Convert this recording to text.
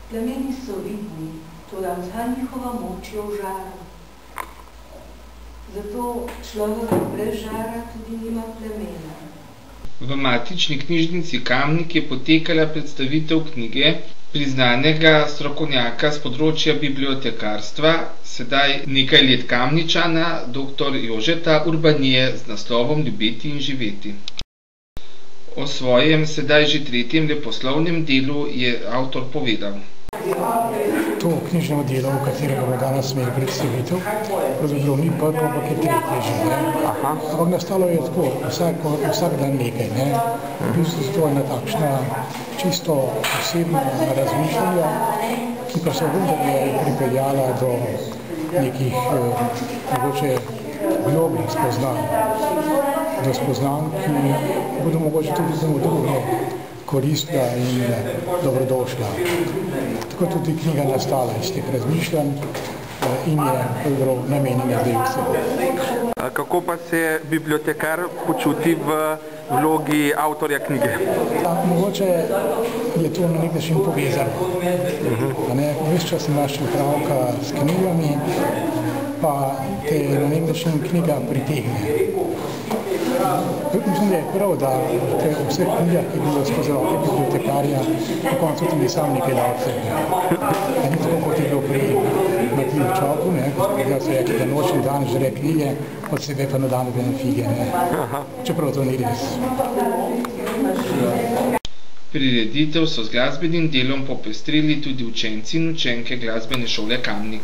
Plameni so vidni, toda vsa njihova moč je v žaru. Zato človek brez žara tudi nima plamena. V matični knjižnici Kamnik je potekala predstavitev knjige priznanega strokovnjaka z področja bibliotekarstva, sedaj nekaj let Kamničana, dr. Jožeta Urbanije z naslovom Ljubeti in živeti. O svojem sedaj že tretjem leposlovnem delu je avtor povedal. To knjižno delo, v katerega bo danes imeli predstavitev, pravzaprav ni prvo, ampak je tretje že. Ampak nastalo je tako, vsak dan nekaj. V bistvu to je ena takšna čisto osebna razmišljanja, ki pa so vendarle pripeljala do nekih mogoče globljih spoznanj. Do spoznanj, ki bodo mogoče tudi komu drugo koristna in dobrodošla. Tako tudi knjiga nastala iz teh razmišljanj in je namenjena zdaj vsem. Kako pa se bibliotekar počuti v vlogi avtorja knjige? Mogoče je to na nek način povezano. Ves čas imaš opravka s knjigami, pa te na nek način knjiga pritegne. Mislim, da je prav, da v vseh knjigah, ki je bilo skozi roke bibliotekarja, na koncu tudi sam nekaj dal od sebe. Ni tako, kot je bilo pri Matiju Čopu, ko so rekli, da noč in dan žre knjige, od sebe pa na dan nobene fige. Čeprav to ni res. Prireditev so z glasbenim delom popestrili tudi učenci in učenke glasbene šole Kamnik.